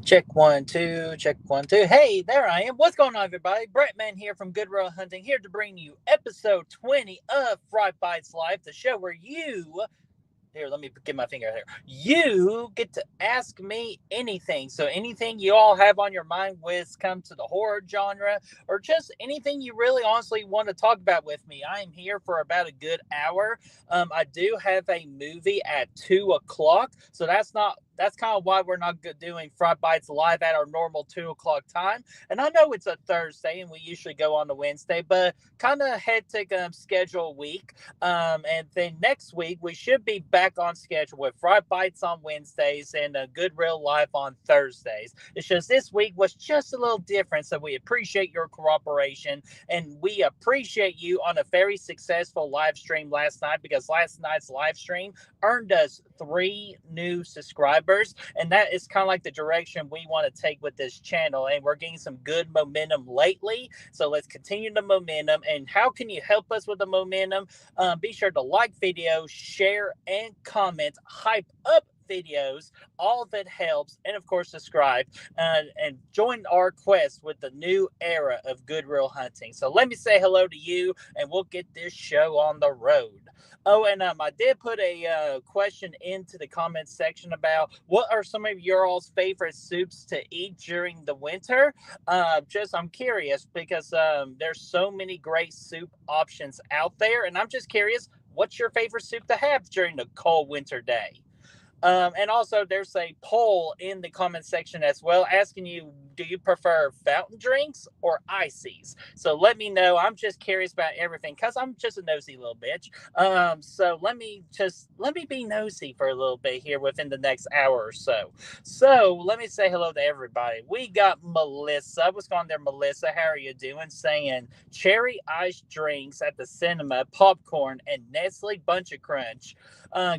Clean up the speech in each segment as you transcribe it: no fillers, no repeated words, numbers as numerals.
Check one, two, check one, two. Hey, there I am. What's going on, everybody? BrettMan here from Goodwill Hunting, here to bring you episode 20 of Fright Live, the show where here, let me get my finger here. You get to ask me anything. So anything you all have on your mind with come to the horror genre or just anything you really honestly want to talk about with me. I am here for about a good hour. I do have a movie at 2 o'clock. So that's kind of why we're not doing Fright Bites live at our normal 2 o'clock time. And I know it's a Thursday and we usually go on the Wednesday, but kind of hectic schedule week. And then next week, we should be back on schedule with Fright Bites on Wednesdays and a Good Real Life on Thursdays. It's just this week was just a little different, so we appreciate your cooperation, and we appreciate you on a very successful live stream last night, because last night's live stream earned us 3 new subscribers, and that is kind of like the direction we want to take with this channel, and we're getting some good momentum lately, so let's continue the momentum. And how can you help us with the momentum? Be sure to like videos, share, and comment. Hype up videos. All of it helps. And of course, subscribe and join our quest with the new era of Good Real Hunting. So let me say hello to you, and we'll get this show on the road. Oh, and I did put a question into the comments section about what are some of your all's favorite soups to eat during the winter. I'm curious because there's so many great soup options out there, and I'm just curious, what's your favorite soup to have during the cold winter day? And also, there's a poll in the comment section as well asking you, do you prefer fountain drinks or ices? So let me know. I'm just curious about everything because I'm just a nosy little bitch. So let me be nosy for a little bit here within the next hour or so. So let me say hello to everybody. We got Melissa. What's going on there, Melissa? How are you doing? Saying cherry ice drinks at the cinema, popcorn, and Nestle Bunch of Crunch.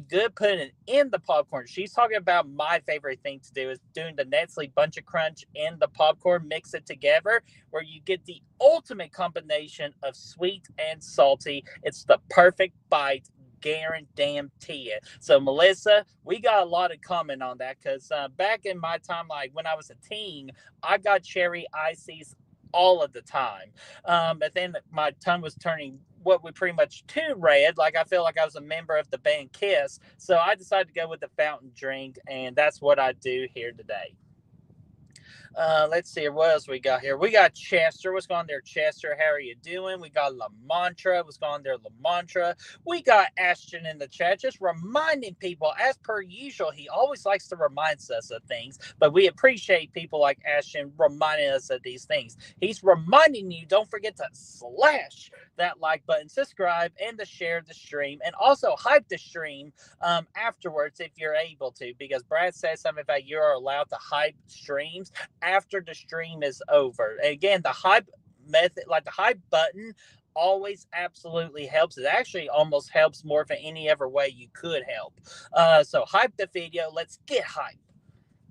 Good putting it in the popcorn. She's talking about my favorite thing to do is doing the Nestle Bunch of Crunch in the popcorn, mix it together, where you get the ultimate combination of sweet and salty. It's the perfect bite. Guarantee it. So Melissa, we got a lot of comment on that because back in my time, like when I was a teen, I got cherry ices all of the time. But then my tongue was turning what we pretty much too red. Like I feel like I was a member of the band Kiss. So I decided to go with the fountain drink, and that's what I do here today. Let's see what else we got here. We got Chester. What's going on there, Chester? How are you doing? We got La Mantra. What's going on there, La Mantra? We got Ashton in the chat, just reminding people, as per usual, he always likes to remind us of things, but we appreciate people like Ashton reminding us of these things. He's reminding you, don't forget to slash that like button, subscribe, and to share the stream, and also hype the stream afterwards if you're able to, because Brad says something about you're allowed to hype streams after the stream is over. And again, the hype method, like the hype button, always absolutely helps. It actually almost helps more than any other way you could help. So hype the video. Let's get hype.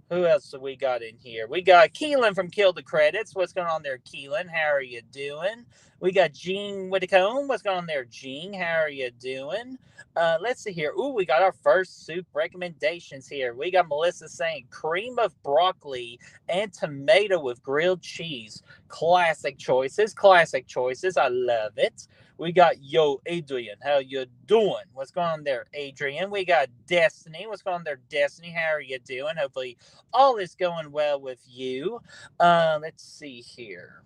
Who else do we got in here? We got Keelan from Kill the Credits. What's going on there, Keelan? How are you doing? We got Gene Whitcomb. What's going on there, Gene? How are you doing? Let's see here. Ooh, we got our first soup recommendations here. We got Melissa saying cream of broccoli and tomato with grilled cheese. Classic choices. Classic choices. I love it. We got Yo Adrian. How you doing? What's going on there, Adrian? We got Destiny. What's going on there, Destiny? How are you doing? Hopefully all is going well with you. Let's see here.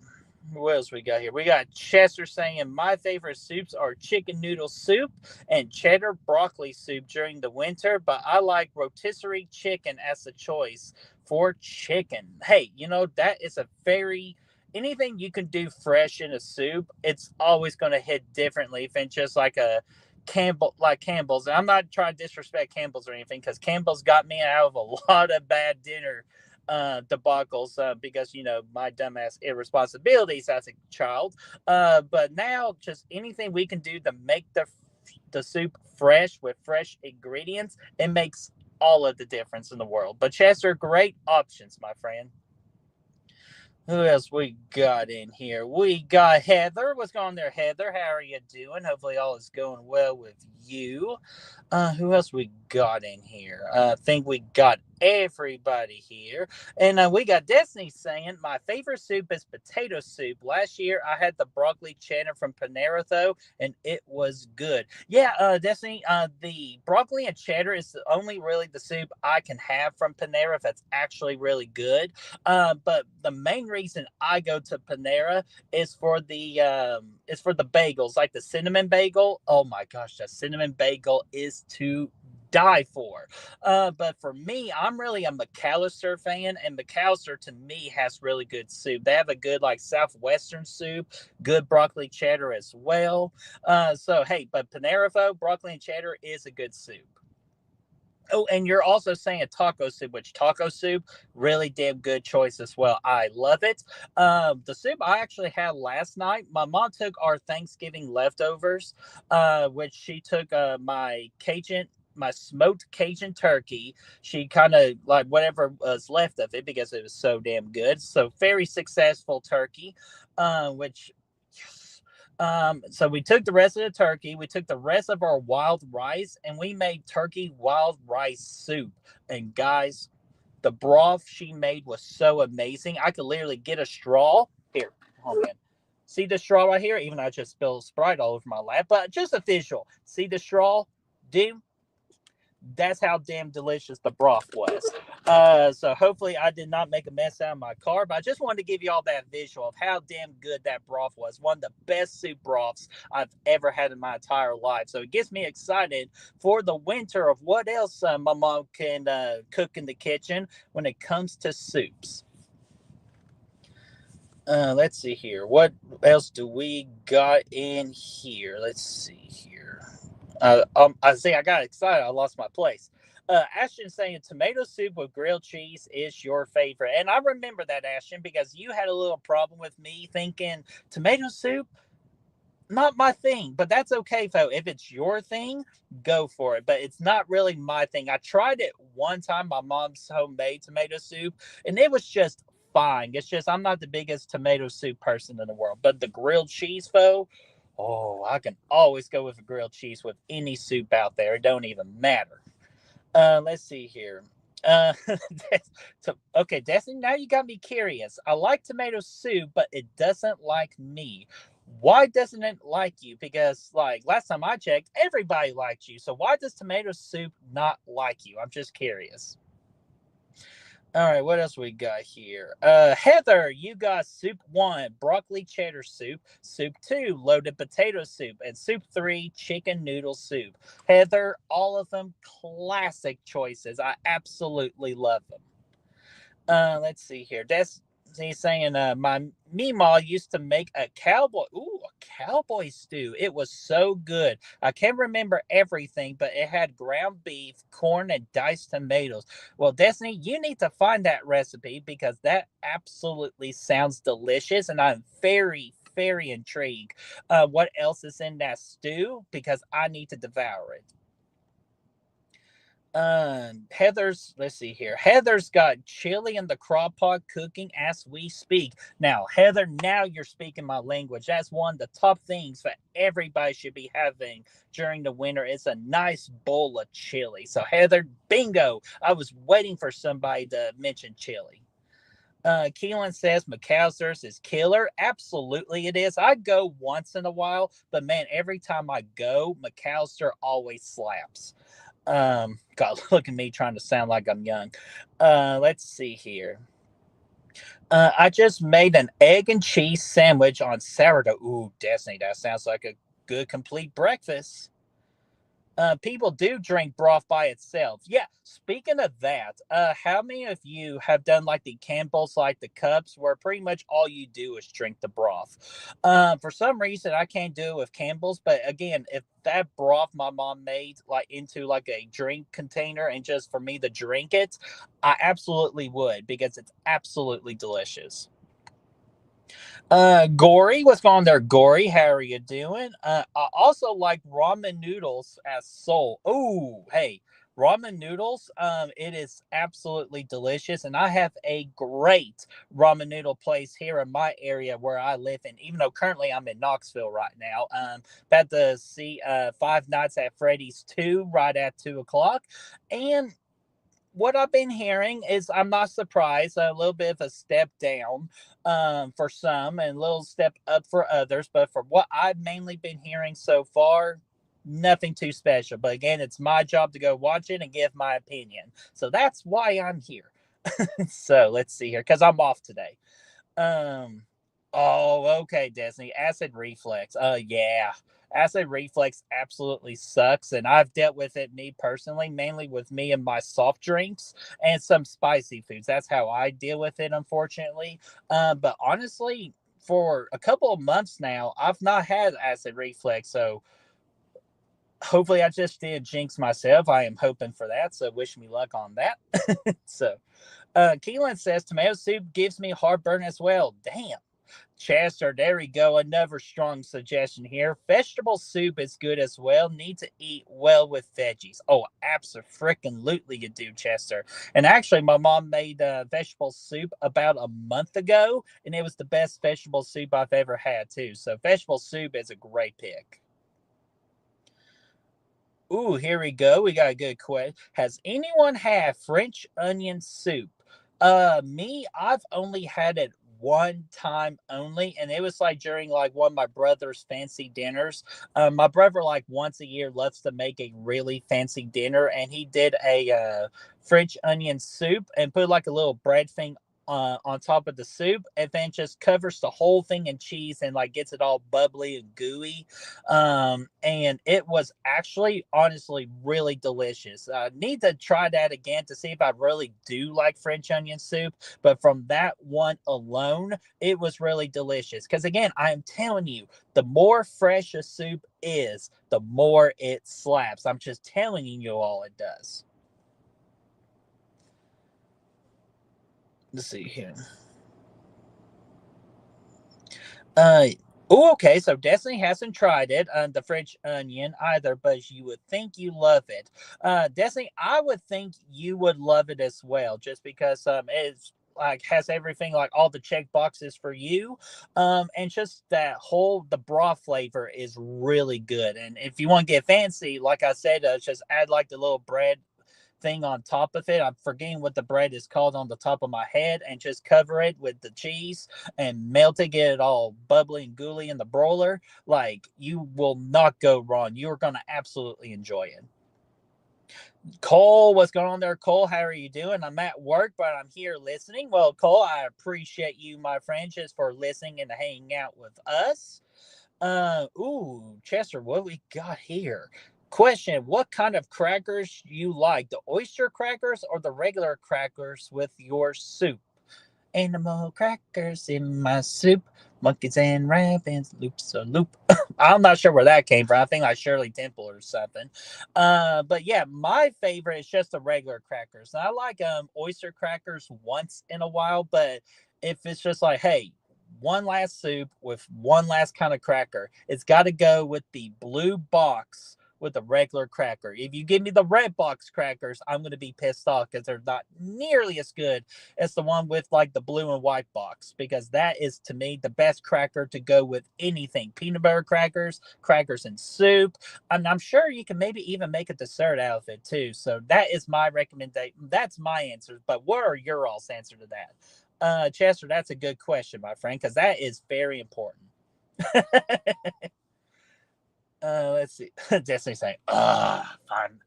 What else we got here? We got Chester saying my favorite soups are chicken noodle soup and cheddar broccoli soup during the winter, but I like rotisserie chicken as a choice for chicken. Hey, that is a very anything you can do fresh in a soup, it's always going to hit differently than just like a Campbell's. And I'm not trying to disrespect Campbell's or anything, because Campbell's got me out of a lot of bad dinner debacles because my dumbass irresponsibilities as a child. But now, just anything we can do to make the soup fresh with fresh ingredients, it makes all of the difference in the world. But Chester, great options, my friend. Who else we got in here? We got Heather. What's going on there, Heather? How are you doing? Hopefully all is going well with you. Who else we got in here? I think we got everybody here. And we got Destiny saying, my favorite soup is potato soup. Last year I had the broccoli cheddar from Panera though, and it was good. Yeah, Destiny, the broccoli and cheddar is only really the soup I can have from Panera if that's actually really good. But the main reason I go to Panera is for the bagels, like the cinnamon bagel. Oh my gosh, that cinnamon bagel is to die for. But for me, I'm really a McAllister fan, and McAllister to me has really good soup. They have a good like southwestern soup, good broccoli cheddar as well. So hey, but Panera broccoli and cheddar is a good soup. Oh, and you're also saying taco soup, which taco soup, really damn good choice as well. I love it. The soup I actually had last night, my mom took our Thanksgiving leftovers, which she took my smoked Cajun turkey. She kind of like whatever was left of it because it was so damn good. So very successful turkey, which so we took the rest of the turkey, we took the rest of our wild rice, and we made turkey wild rice soup. And guys, the broth she made was so amazing. I could literally get a straw. Here, hold on. See the straw right here? Even though I just spilled Sprite all over my lap, but just a visual. See the straw? Dude, that's how damn delicious the broth was. So hopefully I did not make a mess out of my car, but I just wanted to give you all that visual of how damn good that broth was. One of the best soup broths I've ever had in my entire life. So it gets me excited for the winter of what else my mom can cook in the kitchen when it comes to soups. Let's see here. What else do we got in here? Let's see here. I see. I got excited. I lost my place. Ashton saying tomato soup with grilled cheese is your favorite, and I remember that, Ashton, because you had a little problem with me thinking tomato soup not my thing, but that's okay, though. If it's your thing, go for it. But it's not really my thing. I tried it one time, my mom's homemade tomato soup, and it was just fine. It's just I'm not the biggest tomato soup person in the world. But the grilled cheese, though, oh, I can always go with a grilled cheese with any soup out there. It don't even matter. Let's see here. Okay, Destiny, now you got me curious. I like tomato soup, but it doesn't like me. Why doesn't it like you? Because, like, last time I checked, everybody liked you. So, why does tomato soup not like you? I'm just curious. All right, what else we got here? Heather, you got soup one, broccoli cheddar soup, soup two, loaded potato soup, and soup three, chicken noodle soup. Heather, all of them classic choices. I absolutely love them. Let's see here. That's he's saying my Meemaw used to make a cowboy stew. It was so good. I can't remember everything, but it had ground beef, corn, and diced tomatoes. Well, Destiny, you need to find that recipe because that absolutely sounds delicious, and I'm very intrigued. What else is in that stew? Because I need to devour it. Heather's, let's see here. Heather's got chili in the crock pot cooking as we speak. Now, Heather, now you're speaking my language. That's one of the top things that everybody should be having during the winter. It's a nice bowl of chili. So, Heather, bingo. I was waiting for somebody to mention chili. Keelan says McAllister's is killer. Absolutely, it is. I go once in a while, but man, every time I go, McAllister always slaps. God, look at me trying to sound like I'm young. Let's see here. I just made an egg and cheese sandwich on sourdough. Ooh, Destiny, that sounds like a good complete breakfast. People do drink broth by itself. Yeah, speaking of that, how many of you have done like the Campbell's, like the cups, where pretty much all you do is drink the broth? For some reason, I can't do it with Campbell's, but again, if that broth my mom made like into like a drink container and just for me to drink it, I absolutely would because it's absolutely delicious. Gory, what's going on there, Gory? How are you doing? I also like ramen noodles as soul. Oh, hey, ramen noodles. It is absolutely delicious, and I have a great ramen noodle place here in my area where I live. And even though currently I'm in Knoxville right now, about to see Five Nights at Freddy's 2 right at 2 o'clock, and what I've been hearing is I'm not surprised. A little bit of a step down for some and a little step up for others. But for what I've mainly been hearing so far, nothing too special. But again, it's my job to go watch it and give my opinion. So that's why I'm here. So let's see here because I'm off today. Um. Oh, okay, Disney. Acid reflux. Yeah. Acid reflux absolutely sucks, and I've dealt with it me personally, mainly with me and my soft drinks and some spicy foods. That's how I deal with it, unfortunately. But honestly, for a couple of months now, I've not had acid reflux, so hopefully I just did jinx myself. I am hoping for that, so wish me luck on that. So, Keelan says tomato soup gives me heartburn as well. Damn. Chester, there we go. Another strong suggestion here. Vegetable soup is good as well. Need to eat well with veggies. Oh, absolutely you do, Chester. And actually, my mom made vegetable soup about a month ago, and it was the best vegetable soup I've ever had, too. So, vegetable soup is a great pick. Ooh, here we go. We got a good question. Has anyone had French onion soup? Me, I've only had it one time only, and it was like during like one of my brother's fancy dinners. My brother like once a year loves to make a really fancy dinner, and he did a French onion soup and put like a little bread thing on top of the soup, and then just covers the whole thing in cheese and like gets it all bubbly and gooey. And it was actually honestly really delicious. Need to try that again to see if I really do like French onion soup. But from that one alone, it was really delicious. Because again, I am telling you, the more fresh a soup is, the more it slaps. I'm just telling you all it does. Let's see here. Uh, oh, okay. So Destiny hasn't tried it, the French onion either, but you would think you love it. Destiny, I would think you would love it as well, just because it's like has everything like all the check boxes for you, and just that whole the broth flavor is really good. And if you want to get fancy, like I said, just add like the little bread thing on top of it. I'm forgetting what the bread is called on the top of my head, and just cover it with the cheese and melt it, get it all bubbly and gooey in the broiler. Like you will not go wrong. You are gonna absolutely enjoy it. Cole, what's going on there, Cole? How are you doing? I'm at work, but I'm here listening. Well, Cole, I appreciate you, my friend, just for listening and hanging out with us. Ooh, Chester, what we got here? Question: what kind of crackers you like? The oyster crackers or the regular crackers with your soup? Animal crackers in my soup, monkeys and rabbits, loops a loop. I'm not sure where that came from. I think like Shirley Temple or something. But yeah, my favorite is just the regular crackers. And I like oyster crackers once in a while, but if it's just like, hey, one last soup with one last kind of cracker, it's got to go with the blue box with a regular cracker. If you give me the red box crackers, I'm going to be pissed off because they're not nearly as good as the one with like the blue and white box, because that is to me the best cracker to go with anything. Peanut butter crackers, crackers and soup. And I'm sure you can maybe even make a dessert out of it too. So that is my recommendation. That's my answer. But what are your all's answer to that? Chester, that's a good question, my friend, because that is very important. Let's see. Destiny saying, fine.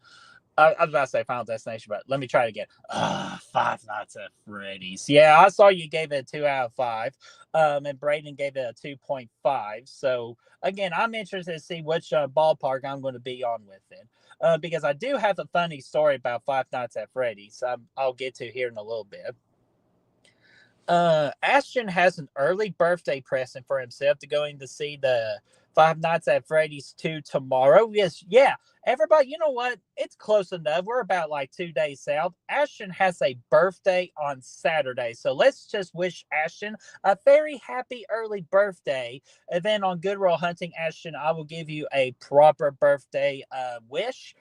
I was about to say Final Destination, but let me try it again. Five Nights at Freddy's. Yeah, I saw you gave it a 2 out of 5. And Braden gave it a 2.5. So again, I'm interested to see which ballpark I'm going to be on with it. Because I do have a funny story about Five Nights at Freddy's. I'll get to here in a little bit. Ashton has an early birthday present for himself to going to see the Five Nights at Freddy's 2 tomorrow. Yes, yeah. Everybody, you know what? It's close enough. We're about like 2 days south. Ashton has a birthday on Saturday. So let's just wish Ashton a very happy early birthday. And then on Good Roll Hunting, Ashton, I will give you a proper birthday wish.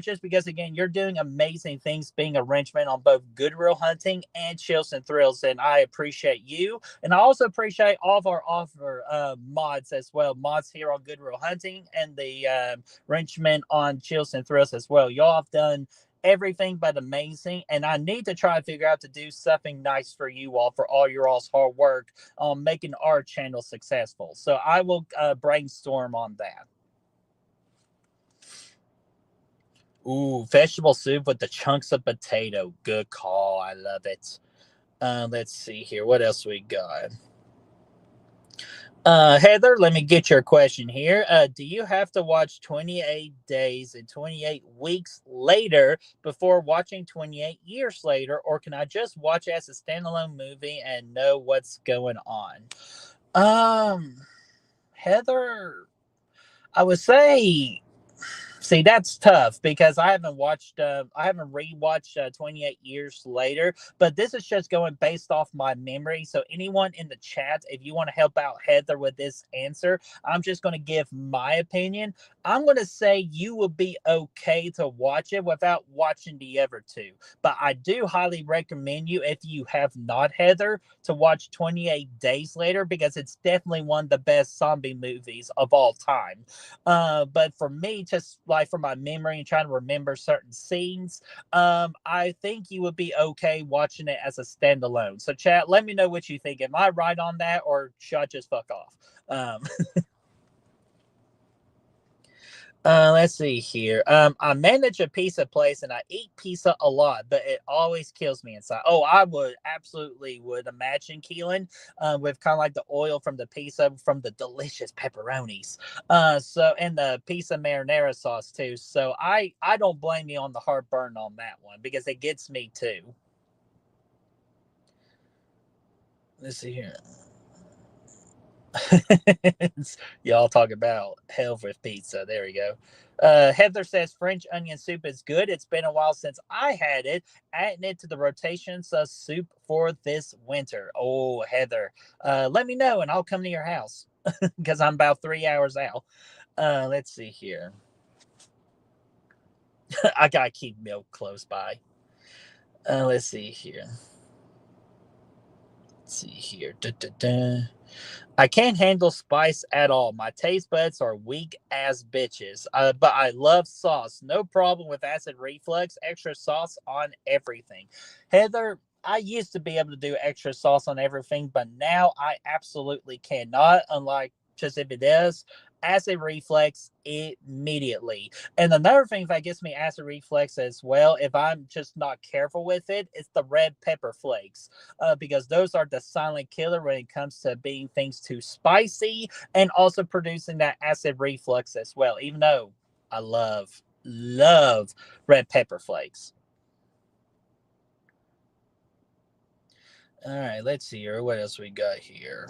Just because, again, you're doing amazing things being a wrenchman on both Good Real Hunting and Chills and Thrills, and I appreciate you. And I also appreciate all of our offer mods as well. Mods here on Good Real Hunting and the wrenchman on Chills and Thrills as well. Y'all have done everything but amazing. And I need to try to figure out to do something nice for you all for all your all's hard work on making our channel successful. So I will brainstorm on that. Ooh, vegetable soup with the chunks of potato. Good call. I love it. Let's see here. What else we got? Heather, let me get your question here. Do you have to watch 28 days and 28 weeks later before watching 28 years later, or can I just watch it as a standalone movie and know what's going on? Um, Heather, I would say, see, that's tough because I haven't rewatched 28 Years Later, but this is just going based off my memory. So, anyone in the chat, if you want to help out Heather with this answer, I'm just going to give my opinion. I'm going to say you will be okay to watch it without watching the other two. But I do highly recommend you, if you have not, Heather, to watch 28 Days Later because it's definitely one of the best zombie movies of all time. But for me, just like for my memory and trying to remember certain scenes, I think you would be okay watching it as a standalone. So, chat, let me know what you think. Am I right on that, or should I just fuck off? Let's see here. I manage a pizza place and I eat pizza a lot, but it always kills me inside. Oh, I would absolutely would imagine, Keelan, with kind of like the oil from the pizza from the delicious pepperonis. So and the pizza marinara sauce too. So I don't blame you on the heartburn on that one because it gets me too. Let's see here. Y'all talk about hell with pizza. There we go. Heather says French onion soup is good. It's been a while since I had it. Adding it to the rotations of soup for this winter. Oh, Heather, let me know and I'll come to your house because I'm about 3 hours out. Let's see here. I gotta keep milk close by. Let's see here. Let's see here. Da, da, da. I can't handle spice at all. My taste buds are weak as bitches. But I love sauce. No problem with acid reflux. Extra sauce on everything. Heather, I used to be able to do extra sauce on everything, but now I absolutely cannot. Unlike just if it is acid reflux immediately. And another thing that gets me acid reflux as well, if I'm just not careful with it, it's the red pepper flakes, because those are the silent killer when it comes to being things too spicy and also producing that acid reflux as well. Even though I love red pepper flakes. All right, let's see here. What else we got here?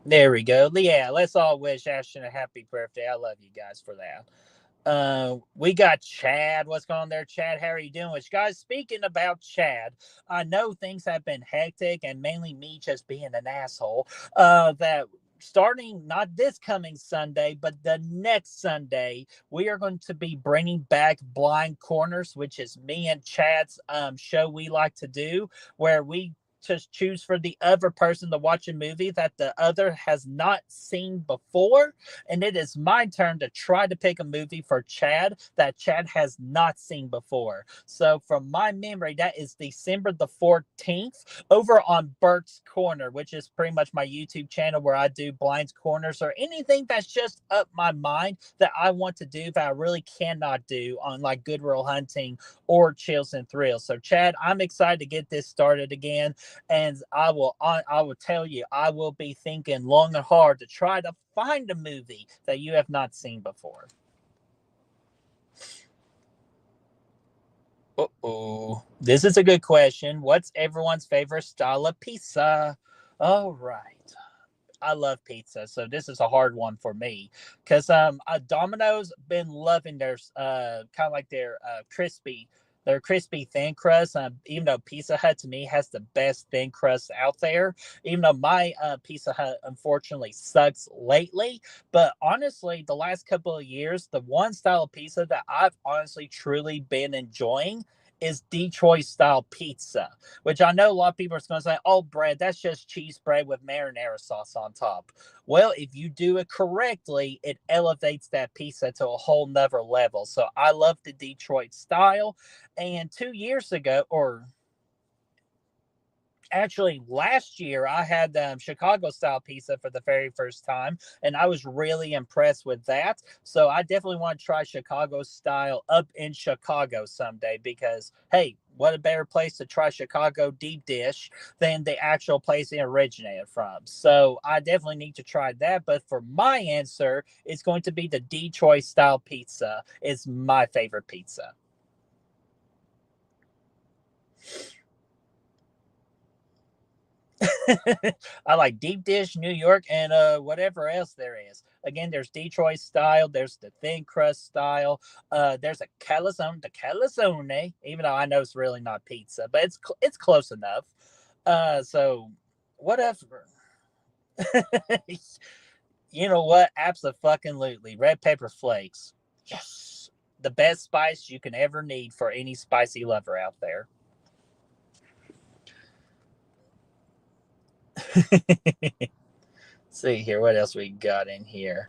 There we go. Yeah, let's all wish Ashton a happy birthday. I love you guys for that. We got Chad. What's going on there, Chad? How are you doing? Which, guys, speaking about Chad, I know things have been hectic and mainly me just being an asshole. That starting not this coming Sunday, but the next Sunday, we are going to be bringing back Blind Corners, which is me and Chad's show we like to do, where we just choose for the other person to watch a movie that the other has not seen before, and it is my turn to try to pick a movie for Chad that Chad has not seen before. So, from my memory, that is December the 14th over on Bert's Corner, which is pretty much my YouTube channel where I do blinds corners or anything that's just up my mind that I want to do that I really cannot do on like Good Will Hunting or Chills and Thrills. So, Chad, I'm excited to get this started again, and I will tell you, I will be thinking long and hard to try to find a movie that you have not seen before. Uh-oh. This is a good question. What's everyone's favorite style of pizza? All right. I love pizza, so this is a hard one for me because Domino's been loving their kind of like their crispy thin crust. Even though Pizza Hut to me has the best thin crust out there, even though my Pizza Hut unfortunately sucks lately, but honestly, the last couple of years, the one style of pizza that I've honestly truly been enjoying is Detroit style pizza, which I know a lot of people are going to say, oh, bread, that's just cheese bread with marinara sauce on top. Well, if you do it correctly, it elevates that pizza to a whole nother level. So I love the Detroit style. And 2 years ago, or actually last year, I had Chicago style pizza for the very first time, and I was really impressed with that. So I definitely want to try Chicago style up in Chicago someday, because hey, what a better place to try Chicago deep dish than the actual place it originated from. So I definitely need to try that. But for my answer, it's going to be the Detroit style pizza. It's my favorite pizza. I like deep dish, New York, and whatever else there is. Again, there's Detroit style, there's the thin crust style, there's a calzone, the calzone, even though I know it's really not pizza, but it's close enough. So whatever. You know what? Absolutely. Red pepper flakes. Yes. The best spice you can ever need for any spicy lover out there. See here, what else we got in here?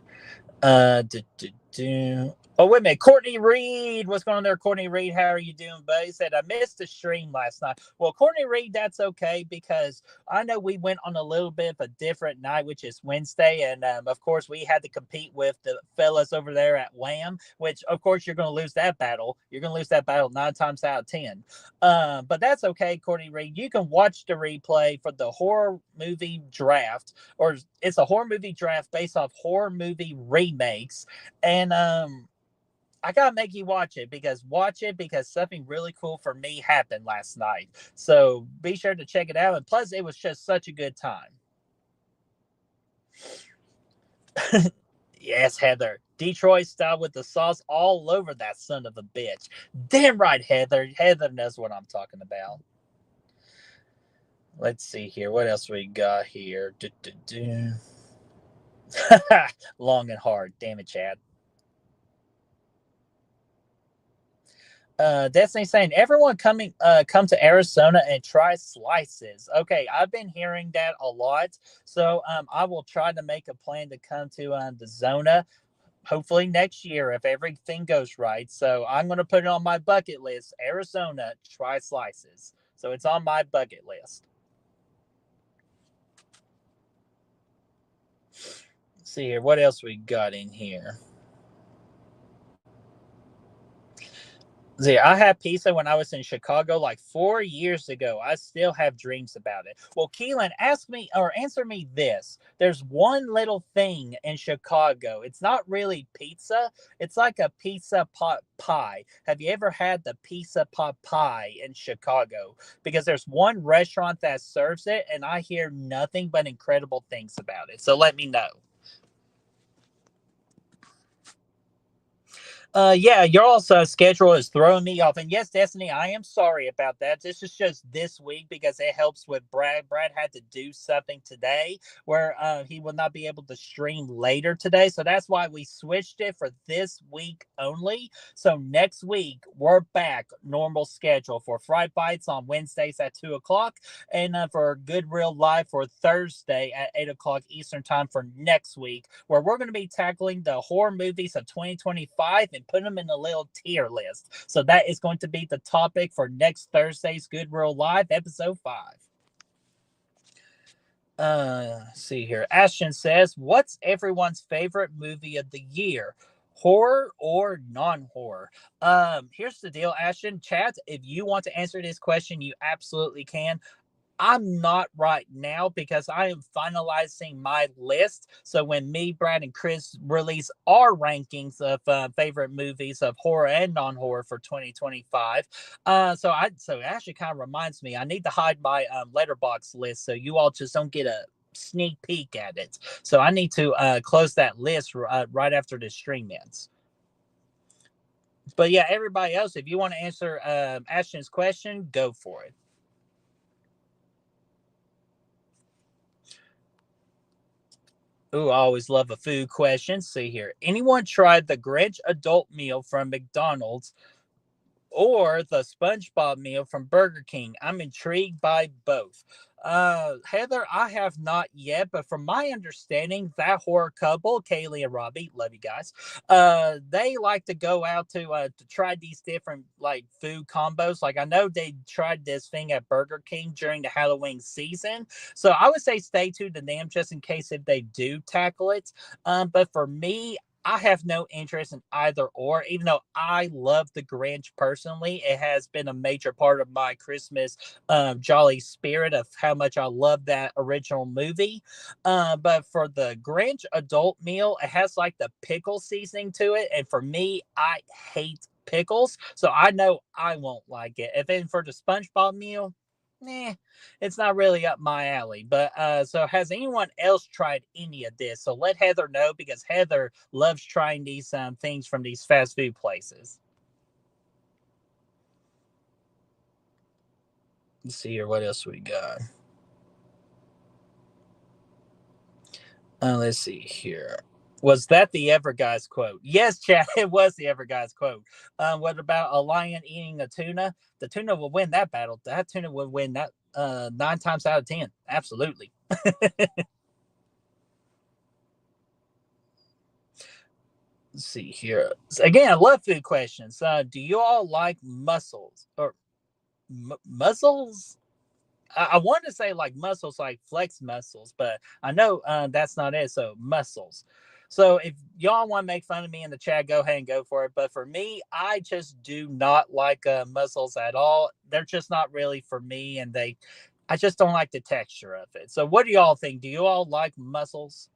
Do, do, do. Oh, wait a minute. Courtney Reed. What's going on there, Courtney Reed? How are you doing, buddy? He said, I missed the stream last night. Well, Courtney Reed, that's okay, because I know we went on a little bit of a different night, which is Wednesday. And of course, we had to compete with the fellas over there at Wham, which, of course, you're going to lose that battle. You're going to lose that battle 9 times out of 10. But that's okay, Courtney Reed. You can watch the replay for the horror movie draft, or it's a horror movie draft based off horror movie remakes. And I gotta make you watch it because something really cool for me happened last night. So be sure to check it out. And plus, it was just such a good time. Yes, Heather. Detroit style with the sauce all over that son of a bitch. Damn right, Heather. Heather knows what I'm talking about. Let's see here. What else we got here? Long and hard. Damn it, Chad. Destiny saying everyone come to Arizona and try slices. Okay, I've been hearing that a lot, so I will try to make a plan to come to the Zona hopefully next year if everything goes right. So I'm going to put it on my bucket list. Arizona, try slices. So it's on my bucket list. Let's see here, what else we got in here? See, I had pizza when I was in Chicago like 4 years ago. I still have dreams about it. Well, Keelan, ask me or answer me this. There's one little thing in Chicago. It's not really pizza. It's like a pizza pot pie. Have you ever had the pizza pot pie in Chicago? Because there's one restaurant that serves it, and I hear nothing but incredible things about it. So let me know. Yeah, your also schedule is throwing me off. And yes, Destiny, I am sorry about that. This is just this week because it helps with Brad. Brad had to do something today where he will not be able to stream later today. So that's why we switched it for this week only. So next week, we're back normal schedule for Fright Bites on Wednesdays at 2 o'clock, and for Good Real Live for Thursday at 8 o'clock Eastern Time for next week, where we're going to be tackling the horror movies of 2025 and put them in a little tier list. So that is going to be the topic for next Thursday's Good Real Live, episode 5. See here. Ashton says, what's everyone's favorite movie of the year? Horror or non-horror? Here's the deal, Ashton. Chad, if you want to answer this question, you absolutely can. I'm not right now because I am finalizing my list. So when me, Brad, and Chris release our rankings of favorite movies of horror and non-horror for 2025, so it actually kind of reminds me I need to hide my letterbox list so you all just don't get a sneak peek at it. So I need to close that list right after the stream ends. But yeah, everybody else, if you want to answer Ashton's question, go for it. Ooh, I always love a food question. See here. Anyone tried the Grinch adult meal from McDonald's or the SpongeBob meal from Burger King. I'm intrigued by both. Heather, I have not yet, but from my understanding, that horror couple, Kaylee and Robbie, love you guys. They like to go out to try these different like food combos. Like I know they tried this thing at Burger King during the Halloween season, so I would say stay tuned to them just in case if they do tackle it. But for me, I have no interest in either or, even though I love the Grinch personally. It has been a major part of my Christmas jolly spirit of how much I love that original movie. But for the Grinch adult meal, it has like the pickle seasoning to it. And for me, I hate pickles. So I know I won't like it. And then for the SpongeBob meal, it's not really up my alley. But so has anyone else tried any of this? So let Heather know because Heather loves trying these things from these fast food places. Let's see here. What else we got? Let's see here. Was that the Ever Guys quote? Yes, Chad, it was the Ever Guys quote. What about a lion eating a tuna? The tuna will win that battle. That tuna will win that 9 times out of 10. Absolutely. Let's see here. Again, I love food questions. Do you all like mussels or mussels? I want to say like muscles, like flex muscles, but I know that's not it. So muscles. So if y'all want to make fun of me in the chat, go ahead and go for it. But for me, I just do not like muscles at all. They're just not really for me, and I just don't like the texture of it. So what do y'all think? Do you all like mussels?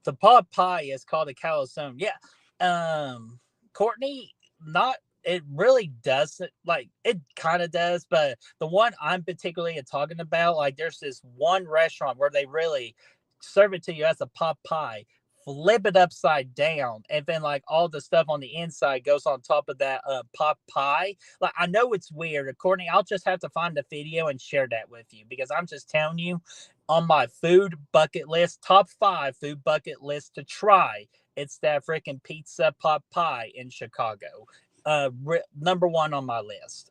The pod pie is called a calzone. Yeah. Courtney, not it really doesn't like it kind of does, but the one I'm particularly talking about, like there's this one restaurant where they really serve it to you as a pot pie, flip it upside down, and then like all the stuff on the inside goes on top of that pot pie. Like I know it's weird. Courtney, I'll just have to find the video and share that with you because I'm just telling you on my food bucket list, top 5 food bucket list to try. It's that freaking pizza pot pie in Chicago. Number one on my list.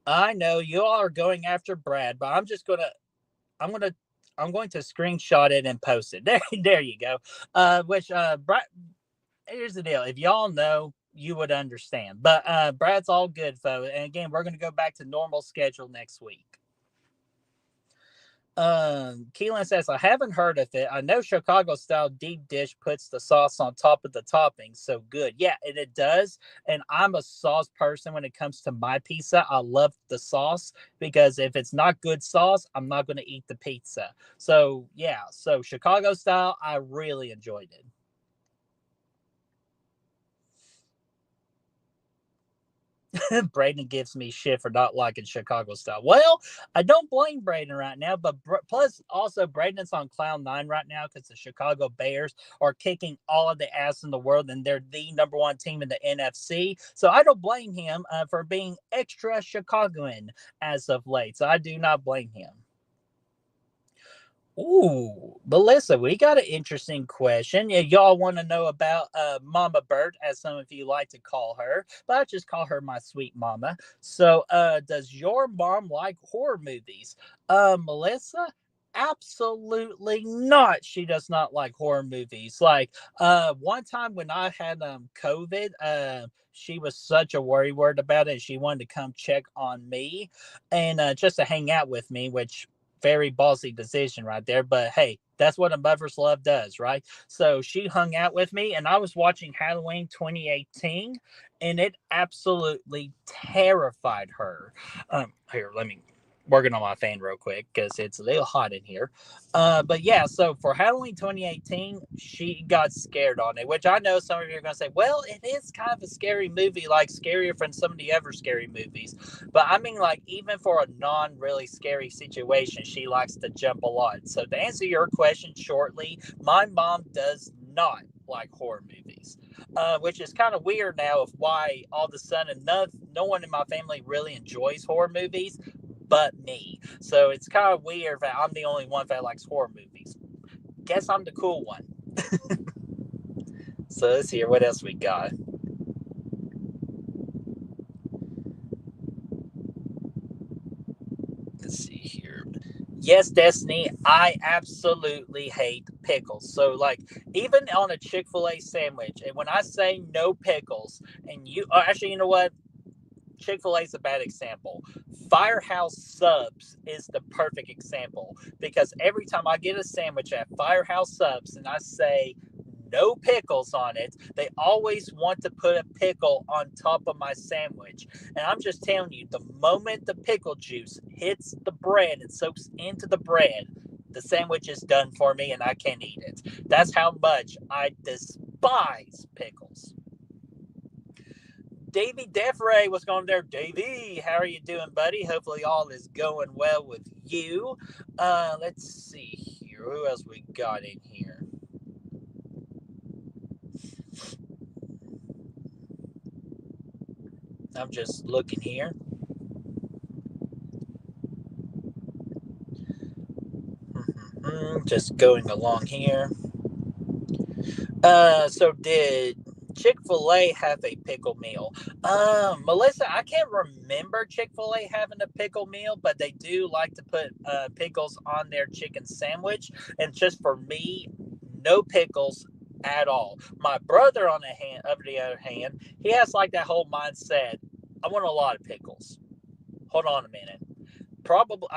I know you all are going after Brad, but I'm gonna I'm going to screenshot it and post it. There you go. Which Brad, here's the deal. If y'all know, you would understand. But Brad's all good, folks. And again, we're gonna go back to normal schedule next week. Keelan says, I haven't heard of it. I know Chicago style deep dish puts the sauce on top of the toppings. So good. Yeah, and it does. And I'm a sauce person when it comes to my pizza. I love the sauce because if it's not good sauce, I'm not going to eat the pizza. So, yeah. So, Chicago style, I really enjoyed it. Braden gives me shit for not liking Chicago style. Well, I don't blame Braden right now, but plus also Braden's on cloud nine right now because the Chicago Bears are kicking all of the ass in the world and they're the number one team in the NFC. So I don't blame him for being extra Chicagoan as of late. So I do not blame him. Ooh, Melissa, we got an interesting question. Yeah, y'all want to know about Mama Bird, as some of you like to call her, but I just call her my sweet mama. So, does your mom like horror movies? Melissa, absolutely not. She does not like horror movies. Like, one time when I had COVID, she was such a worry word about it. She wanted to come check on me and just to hang out with me, which very ballsy decision right there. But hey, that's what a mother's love does, right? So she hung out with me, and I was watching Halloween 2018, and it absolutely terrified her. Here, let me working on my fan real quick because it's a little hot in here. But yeah, so for Halloween 2018, she got scared on it, which I know some of you are going to say, well, it is kind of a scary movie, like scarier than some of the other scary movies. But I mean, like, even for a non really scary situation, she likes to jump a lot. So to answer your question shortly, my mom does not like horror movies, which is kind of weird now of why all of a sudden no one in my family really enjoys horror movies but me. So it's kind of weird that I'm the only one that likes horror movies. Guess I'm the cool one. So let's hear what else we got. Let's see here. Yes, Destiny, I absolutely hate pickles. So, like, even on a Chick-fil-A sandwich, and when I say no pickles, and actually, you know what? Chick-fil-A is a bad example. Firehouse Subs is the perfect example because every time I get a sandwich at Firehouse Subs and I say no pickles on it, they always want to put a pickle on top of my sandwich. And I'm just telling you, the moment the pickle juice hits the bread and soaks into the bread, the sandwich is done for me and I can't eat it. That's how much I despise pickles. Davey Defray, what's going on there? Davey, how are you doing, buddy? Hopefully all is going well with you. Let's see here. Who else we got in here? I'm just looking here. Just going along here. So did Chick-fil-A have a pickle meal? Melissa, I can't remember Chick-fil-A having a pickle meal, but they do like to put pickles on their chicken sandwich. And just for me, no pickles at all. My brother, on the other hand, he has like that whole mindset. I want a lot of pickles. Hold on a minute. Probably,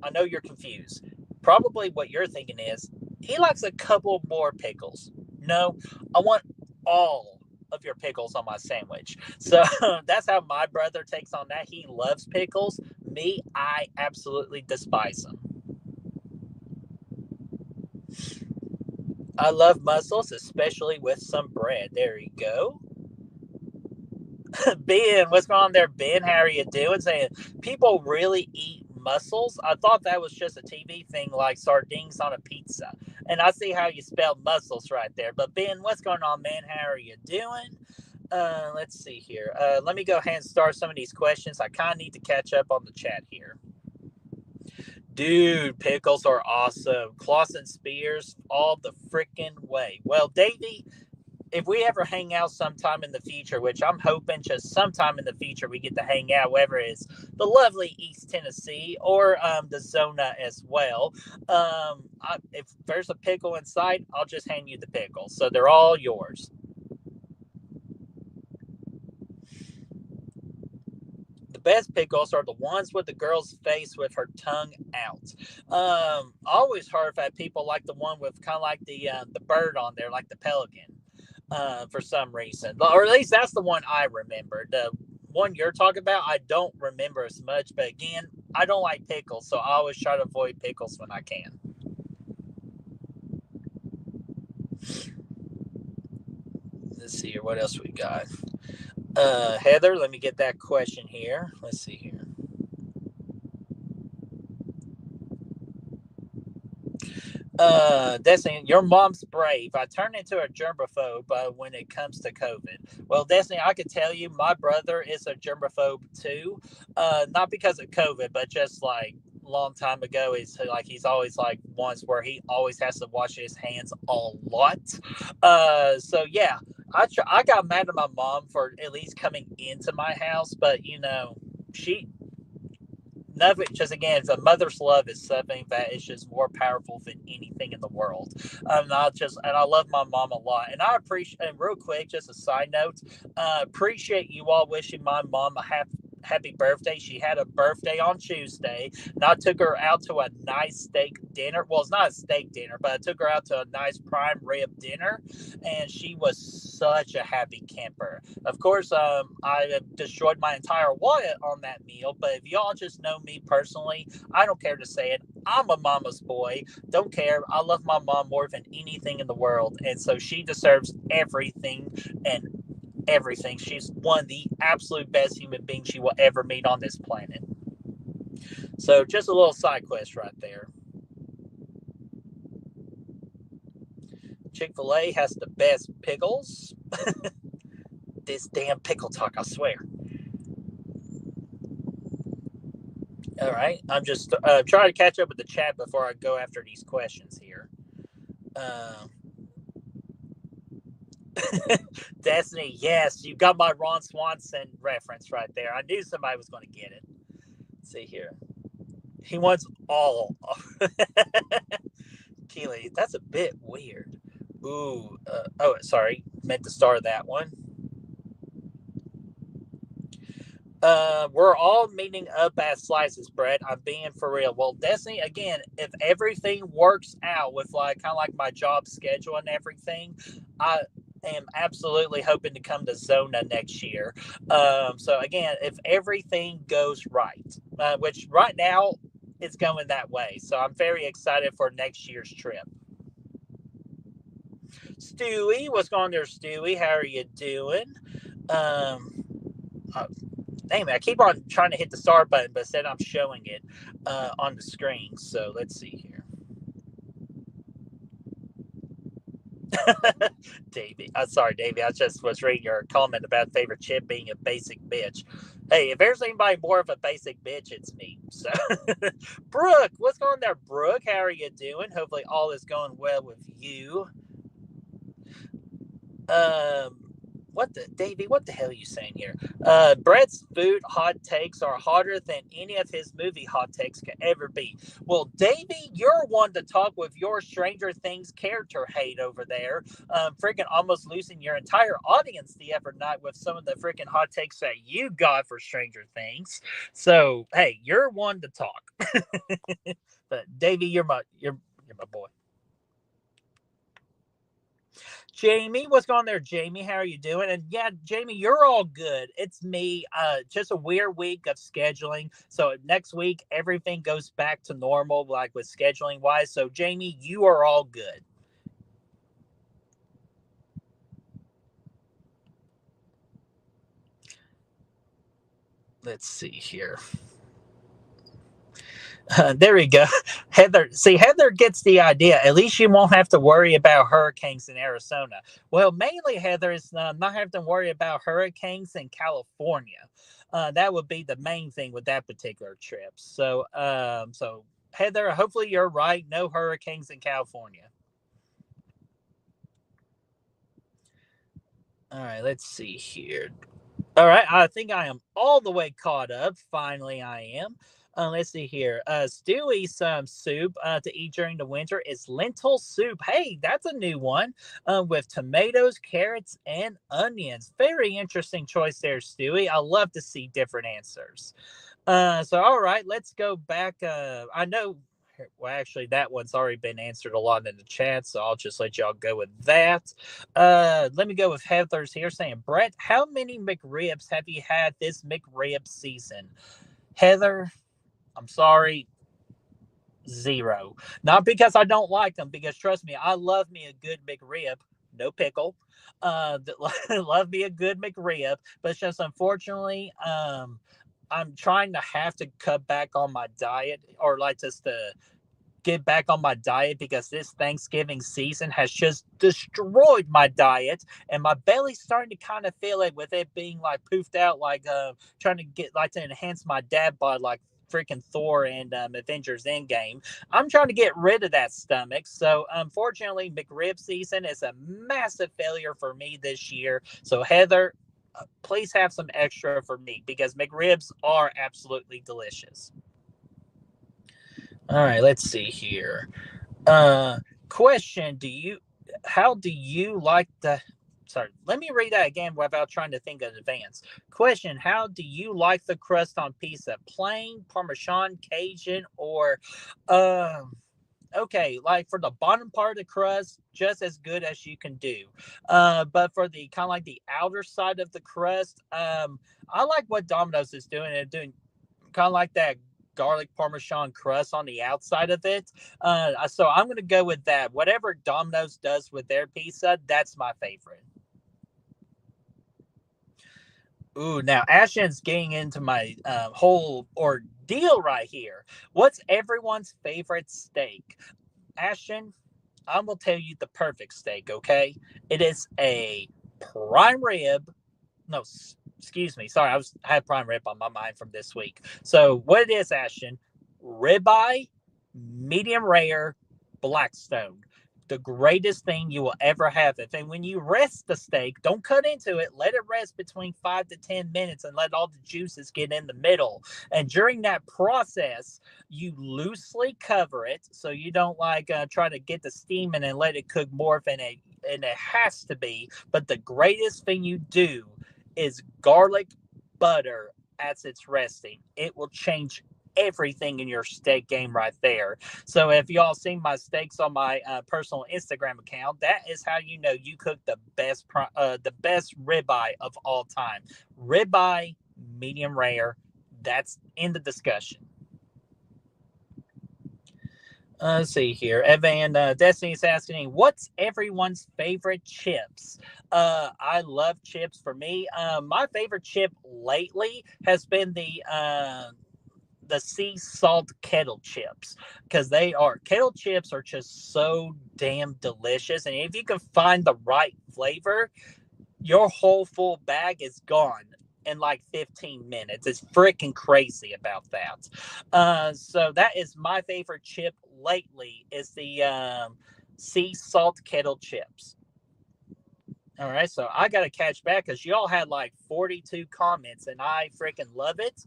I know you're confused. Probably what you're thinking is he likes a couple more pickles. No, I want all of your pickles on my sandwich. So that's how my brother takes on that. He loves pickles. Me, I absolutely despise them. I love mussels, especially with some bread. There you go. Ben, what's going on there? Ben, how are you doing? Saying people really eat mussels. I thought that was just a TV thing like sardines on a pizza. And I see how you spelled mussels right there. But Ben, what's going on, man? How are you doing? Let's see here. Let me go ahead and start some of these questions. I kind of need to catch up on the chat here. Dude, pickles are awesome. Clausen Spears, all the freaking way. Well, Davey, if we ever hang out sometime in the future, which I'm hoping just sometime in the future we get to hang out, whether it's the lovely East Tennessee or the Zona as well. If there's a pickle in sight, I'll just hand you the pickle. So they're all yours. The best pickles are the ones with the girl's face with her tongue out. I always heard that people like the one with kind of like the bird on there, like the pelican. For some reason, or at least that's the one I remember. The one you're talking about, I don't remember as much. But again, I don't like pickles, so I always try to avoid pickles when I can. Let's see here. What else we got? Heather, let me get that question here. Let's see here. Destiny, your mom's brave. I turned into a germaphobe when it comes to COVID. Well, Destiny, I could tell you my brother is a germaphobe too. Not because of COVID, but just like long time ago he's always like once where he always has to wash his hands a lot. So yeah, I got mad at my mom for at least coming into my house, but she nothing, just again, the mother's love is something that is just more powerful than anything in the world. And I love my mom a lot, and I appreciate. And real quick, just a side note, appreciate you all wishing my mom a happy birthday. She had a birthday on Tuesday, and I took her out to a nice steak dinner. Well, it's not a steak dinner, but I took her out to a nice prime rib dinner, and she was such a happy camper. Of course, I have destroyed my entire wallet on that meal, but if y'all just know me personally, I don't care to say it. I'm a mama's boy. Don't care. I love my mom more than anything in the world, and so she deserves everything and everything. She's one of the absolute best human beings you will ever meet on this planet. So just a little side quest right there. Chick-fil-A has the best pickles. This damn pickle talk, I swear. All right, I'm just trying to catch up with the chat before I go after these questions here. Destiny, yes, you got my Ron Swanson reference right there. I knew somebody was going to get it. Let's see here. He wants all. Keely, that's a bit weird. Ooh, oh, sorry, meant to start that one. We're all meeting up at Slices, Brett. I'm being for real. Well, Destiny, again, if everything works out with like kind of like my job schedule and everything, I am absolutely hoping to come to Zona next year. So again, if everything goes right, which right now it's going that way, so I'm very excited for next year's trip. Stewie, what's going on there, Stewie? How are you doing? Um, uh, Damn it, I keep on trying to hit the start button, but instead I'm showing it on the screen. So let's see here. Davey, sorry, Davey. I just was reading your comment about favorite chip being a basic bitch. Hey, if there's anybody more of a basic bitch, it's me. So, Brooke, what's going on there, Brooke? How are you doing? Hopefully, all is going well with you. Um, what the Davey? What the hell are you saying here? Brett's food hot takes are hotter than any of his movie hot takes could ever be. Well, Davey, you're one to talk with your Stranger Things character hate over there. Freaking almost losing your entire audience the other night with some of the freaking hot takes that you got for Stranger Things. So hey, you're one to talk. But Davey, you're my boy. Jamie, what's going on there, Jamie? How are you doing? And yeah, Jamie, you're all good. It's me. Just a weird week of scheduling. So next week, everything goes back to normal, like with scheduling wise. So Jamie, you are all good. Let's see here. There we go. Heather, see, Heather gets the idea. At least you won't have to worry about hurricanes in Arizona. Well, mainly, Heather is not having to worry about hurricanes in California. That would be the main thing with that particular trip. So Heather, hopefully you're right. No hurricanes in California. All right, let's see here. All right, I think I am all the way caught up. Finally, I am. Let's see here. Stewie's soup to eat during the winter is lentil soup. Hey, that's a new one with tomatoes, carrots, and onions. Very interesting choice there, Stewie. I love to see different answers. So, all right, let's go back. I know, well, actually, that one's already been answered a lot in the chat, so I'll just let y'all go with that. Let me go with Heather's here saying, Brett, how many McRibs have you had this McRib season? Heather, I'm sorry, zero. Not because I don't like them, because trust me, I love me a good McRib, no pickle. Love me a good McRib, but it's just unfortunately, I'm trying to have to cut back on my diet, or like just to get back on my diet, because this Thanksgiving season has just destroyed my diet, and my belly's starting to kind of feel it with it being like poofed out, like trying to get like to enhance my dad bod like freaking Thor and Avengers Endgame. I'm trying to get rid of that stomach. So unfortunately, McRib season is a massive failure for me this year. So Heather, please have some extra for me, because McRibs are absolutely delicious. All right, let's see here. Uh, Question: Do you? How do you like the? Sorry, let me read that again without trying to think in advance. Question: How do you like the crust on pizza? Plain, Parmesan, Cajun, or um? Okay, like for the bottom part of the crust, just as good as you can do. But for the kind of like the outer side of the crust, I like what Domino's is doing. They're doing kind of like that garlic parmesan crust on the outside of it. So I'm going to go with that. Whatever Domino's does with their pizza, that's my favorite. Ooh, now Ashton's getting into my whole ordeal right here. What's everyone's favorite steak? Ashton, I'm going to tell you the perfect steak, okay? It is a prime rib. No, excuse me. Sorry, I had prime rib on my mind from this week. So what it is, Ashton, ribeye, medium rare, Blackstone. the greatest thing you will ever have. And when you rest the steak, don't cut into it. Let it rest between 5 to 10 minutes and let all the juices get in the middle. And during that process, you loosely cover it so you don't like try to get the steam in and let it cook more than it has to be. But the greatest thing you do is garlic butter as it's resting. It will change everything in your steak game right there. So if y'all seen my steaks on my personal Instagram account, that is how you know you cook the best ribeye of all time. Ribeye, medium rare. That's in the discussion. Let's see here. Evan Destiny's asking, what's everyone's favorite chips? I love chips. For me, my favorite chip lately has been the sea salt kettle chips, because kettle chips are just so damn delicious, and if you can find the right flavor, your whole full bag is gone in like 15 minutes. It's freaking crazy about that. So that is my favorite chip lately, is the sea salt kettle chips. All right, so I got to catch back because y'all had like 42 comments, and I freaking love it.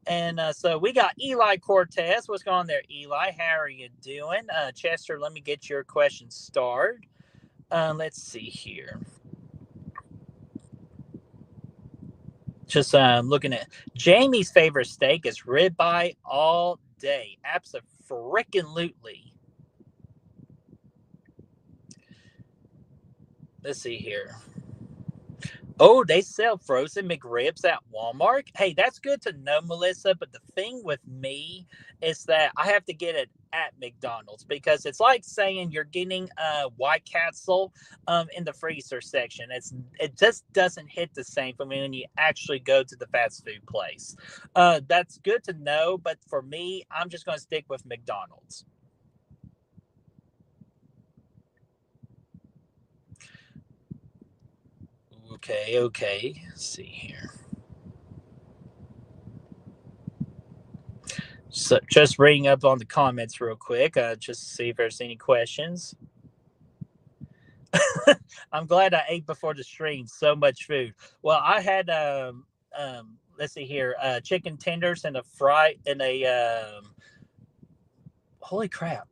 And so we got Eli Cortez. What's going on there, Eli? How are you doing? Chester, let me get your question started. Let's see here. Just looking at Jamie's favorite steak is ribeye all day. Absolutely. Let's see here. Oh, they sell frozen McRibs at Walmart. Hey, that's good to know, Melissa. But the thing with me is that I have to get it at McDonald's, because it's like saying you're getting White Castle in the freezer section. It just doesn't hit the same for me when you actually go to the fast food place. That's good to know, but for me, I'm just going to stick with McDonald's. Okay. Let's see here. So just reading up on the comments real quick, just to see if there's any questions. I'm glad I ate before the stream. So much food. Well, I had let's see here, chicken tenders and a fry and a holy crap.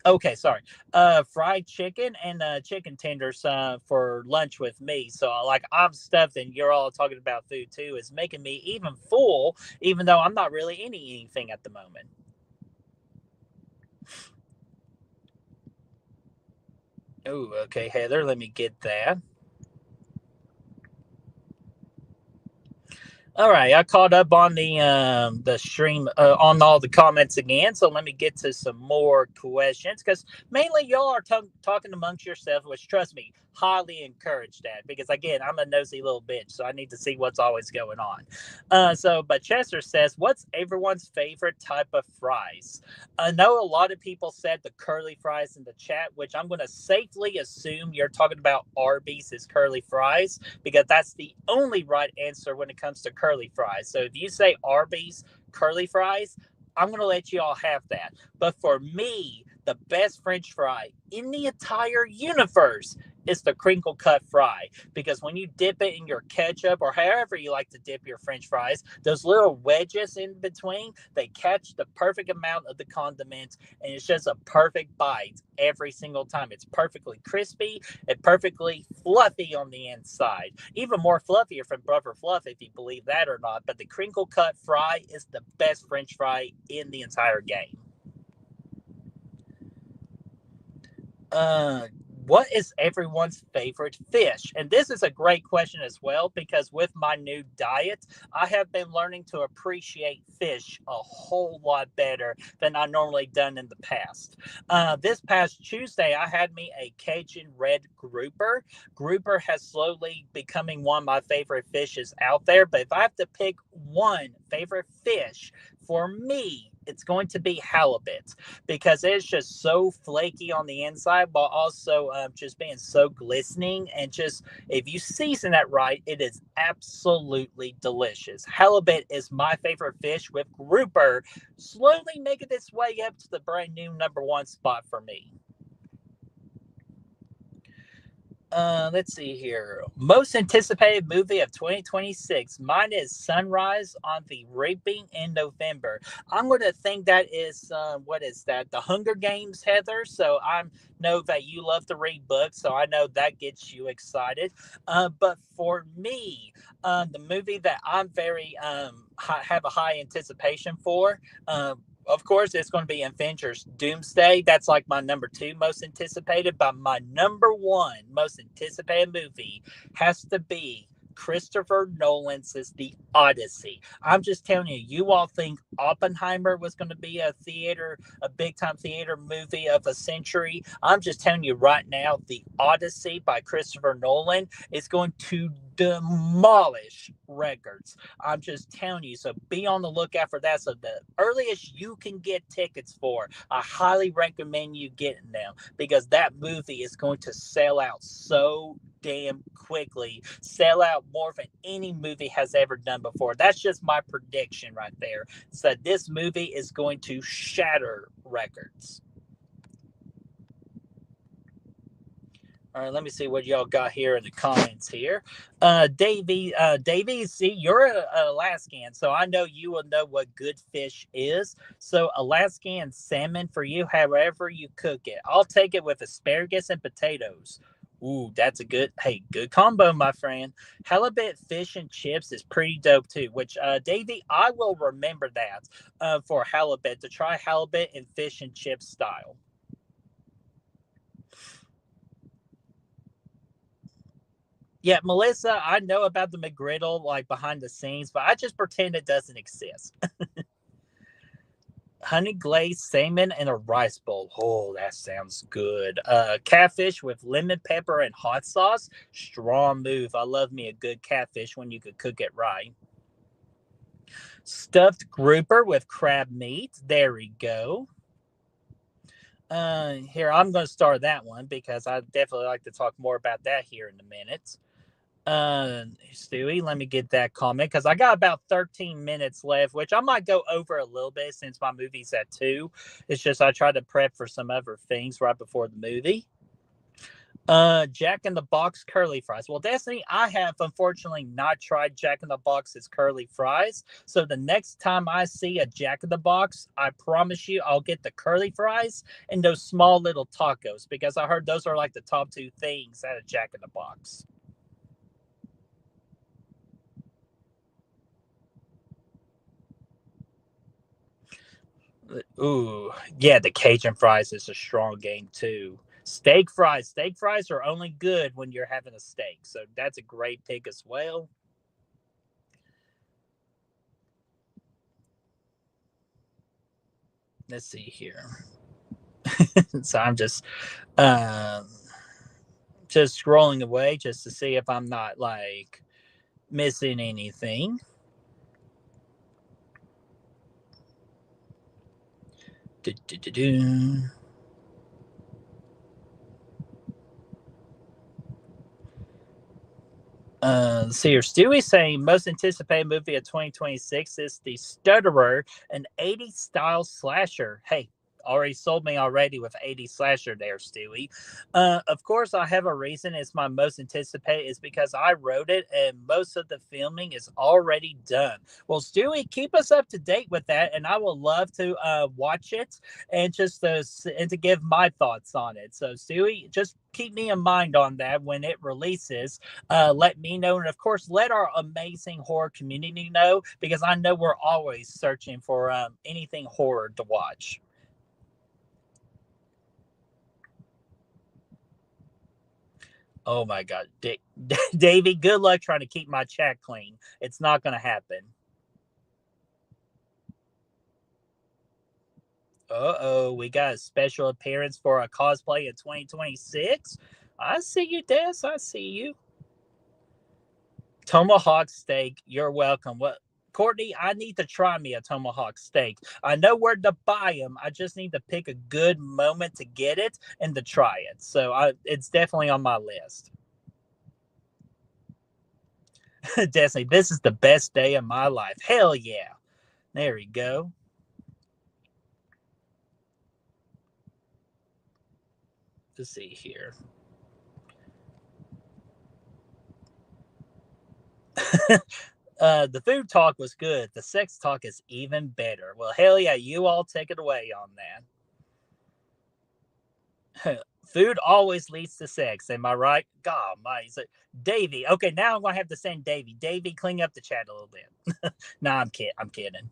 Okay, sorry. Fried chicken and chicken tenders for lunch with me. So like I'm stuffed, and you're all talking about food too. Is making me even full, even though I'm not really eating anything at the moment. Oh, okay, Heather, let me get that. All right, I caught up on the stream on all the comments again. So let me get to some more questions, because mainly y'all are talking amongst yourselves, which trust me, highly encourage that, because again, I'm a nosy little bitch, so I need to see what's always going on. But Chester says, "What's everyone's favorite type of fries?" I know a lot of people said the curly fries in the chat, which I'm going to safely assume you're talking about Arby's curly fries, because that's the only right answer when it comes to curly fries. So if you say Arby's curly fries, I'm going to let you all have that. But for me, the best French fry in the entire universe is the crinkle cut fry, because when you dip it in your ketchup, or however you like to dip your French fries, those little wedges in between, they catch the perfect amount of the condiments, and it's just a perfect bite every single time. It's perfectly crispy and perfectly fluffy on the inside, even more fluffier from Brother Fluff, if you believe that or not. But the crinkle cut fry is the best French fry in the entire game. Uh, what is everyone's favorite fish? And this is a great question as well, because with my new diet, I have been learning to appreciate fish a whole lot better than I normally done in the past. This past Tuesday, I had me a Cajun red grouper. Grouper has slowly becoming one of my favorite fishes out there. But if I have to pick one favorite fish for me, it's going to be halibut, because it's just so flaky on the inside, while also just being so glistening. And just if you season that right, it is absolutely delicious. Halibut is my favorite fish, with grouper slowly making its way up to the brand new number one spot for me. Let's see here. Most anticipated movie of 2026. Mine is Sunrise on the Reaping in November. I'm going to think that is, what is that? The Hunger Games, Heather. So I know that you love to read books, so I know that gets you excited. But for me, the movie that I'm very have a high anticipation for. Of course, it's going to be Avengers Doomsday. That's like my number two most anticipated, but my number one most anticipated movie has to be Christopher Nolan's is The Odyssey. I'm just telling you, you all think Oppenheimer was going to be a big time theater movie of a century. I'm just telling you right now, The Odyssey by Christopher Nolan is going to demolish records. I'm just telling you. So be on the lookout for that. So the earliest you can get tickets for, I highly recommend you getting them because that movie is going to sell out so damn quickly. Sell out more than any movie has ever done before. That's just my prediction right there. So this movie is going to shatter records. All right, let me see what y'all got here in the comments here. Davey, see, you're an Alaskan, so I know you will know what good fish is. So Alaskan salmon for you, however you cook it. I'll take it with asparagus and potatoes. Ooh, that's a good combo, my friend. Halibut fish and chips is pretty dope too. Which, Davey, I will remember that for halibut to try halibut and fish and chips style. Yeah, Melissa, I know about the McGriddle like behind the scenes, but I just pretend it doesn't exist. Honey glazed salmon in a rice bowl. Oh, that sounds good. Catfish with lemon pepper and hot sauce. Strong move. I love me a good catfish when you could cook it right. Stuffed grouper with crab meat. There we go. Here, I'm going to start that one because I definitely like to talk more about that here in a minute. Stewie, let me get that comment because I got about 13 minutes left, which I might go over a little bit since my movie's at 2. It's just I tried to prep for some other things right before the movie. Jack in the Box curly fries. Well, Destiny, I have unfortunately not tried Jack in the Box's curly fries. So the next time I see a Jack in the Box, I promise you I'll get the curly fries and those small little tacos because I heard those are like the top two things at a Jack in the Box. Ooh, yeah, the Cajun fries is a strong game too. Steak fries. Steak fries are only good when you're having a steak. So that's a great pick as well. Let's see here. So I'm um just scrolling away just to see if I'm not like missing anything. Do-do-do-do. See here, Stewie saying most anticipated movie of 2026 is The Stutterer, an 80s style slasher. Hey, already sold me already with 80s slasher there, Stewie. Of course, I have a reason it's my most anticipated is because I wrote it and most of the filming is already done. Well, Stewie, keep us up to date with that, and I will love to watch it and and to give my thoughts on it. So, Stewie, just keep me in mind on that when it releases. Let me know, and of course, let our amazing horror community know because I know we're always searching for anything horror to watch. Oh my God, Davey, good luck trying to keep my chat clean. It's not going to happen. We got a special appearance for a cosplay in 2026. I see you, Des. I see you. Tomahawk steak. You're welcome. What, Courtney? I need to try me a tomahawk steak. I know where to buy them. I just need to pick a good moment to get it and to try it. So it's definitely on my list. Destiny, this is the best day of my life. Hell yeah. There we go. Let's see here. The food talk was good. The sex talk is even better. Well, hell yeah, you all take it away on that. Food always leads to sex. Am I right? God, my. Davey. Okay, now I'm going to have to send Davey. Davey, clean up the chat a little bit. Nah, I'm kidding. I'm kidding.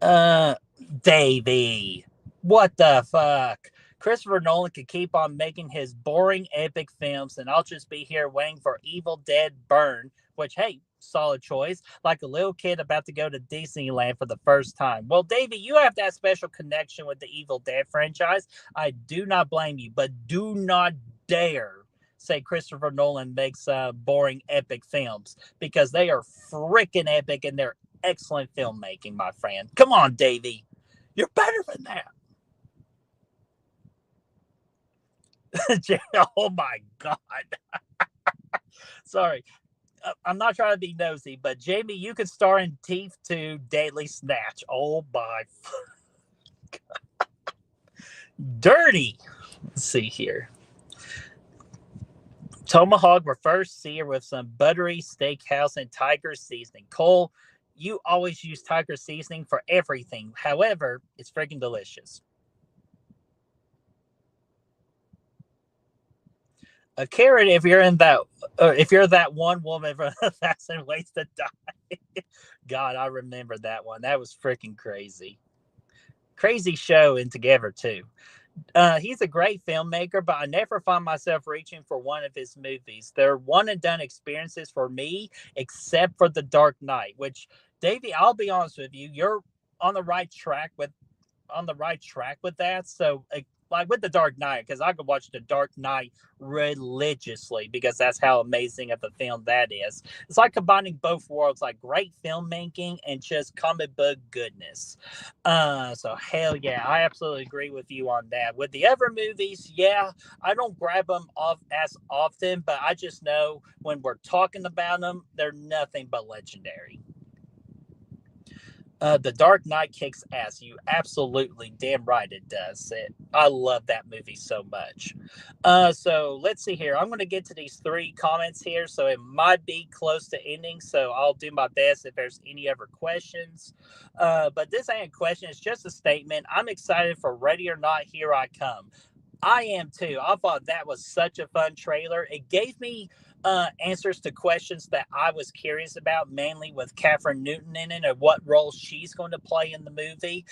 Uh, Davey. What the fuck? Christopher Nolan could keep on making his boring epic films, and I'll just be here waiting for Evil Dead Burn, which, hey, solid choice, like a little kid about to go to Disneyland for the first time. Well, Davey, you have that special connection with the Evil Dead franchise. I do not blame you, but do not dare say Christopher Nolan makes boring epic films, because they are freaking epic and they're excellent filmmaking, my friend. Come on, Davey. You're better than that. Oh my God. Sorry. I'm not trying to be nosy, but Jamie, you could star in Thief 2 Deadly Snatch. Oh my. Dirty. Let's see here. Tomahawk refers sear with some buttery steakhouse and tiger seasoning. Cole, you always use tiger seasoning for everything. However, it's freaking delicious. A carrot if you're in that, if you're that one woman from Thousand Ways to Die. God, I remember that one. That was freaking crazy. Crazy show and together too. He's a great filmmaker, but I never find myself reaching for one of his movies. They're one and done experiences for me, except for The Dark Knight. Which, Davey, I'll be honest with you, you're on the right track with that. So, like with The Dark Knight, because I could watch The Dark Knight religiously because that's how amazing of a film that is. It's like combining both worlds, like great filmmaking and just comic book goodness. So hell yeah, I absolutely agree with you on that. With the other movies, yeah, I don't grab them off as often, but I just know when we're talking about them, they're nothing but legendary. The Dark Knight kicks ass. You absolutely damn right it does. I love that movie so much. So let's see here. I'm going to get to these three comments here, so it might be close to ending. So I'll do my best if there's any other questions. But this ain't a question. It's just a statement. I'm excited for Ready or Not, Here I Come. I am too. I thought that was such a fun trailer. It gave me answers to questions that I was curious about, mainly with Catherine Newton in it and what role she's going to play in the movie.